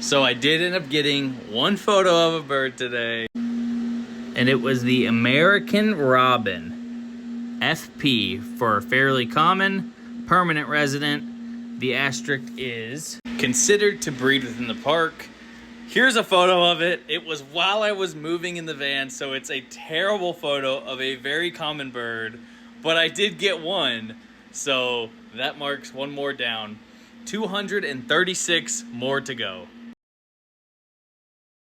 So I did end up getting one photo of a bird today, and it was the American robin, FP, for fairly common, permanent resident. The asterisk is considered to breed within the park. Here's a photo of it. It was while I was moving in the van, so it's a terrible photo of a very common bird, but I did get one, so that marks one more down. 236 more to go.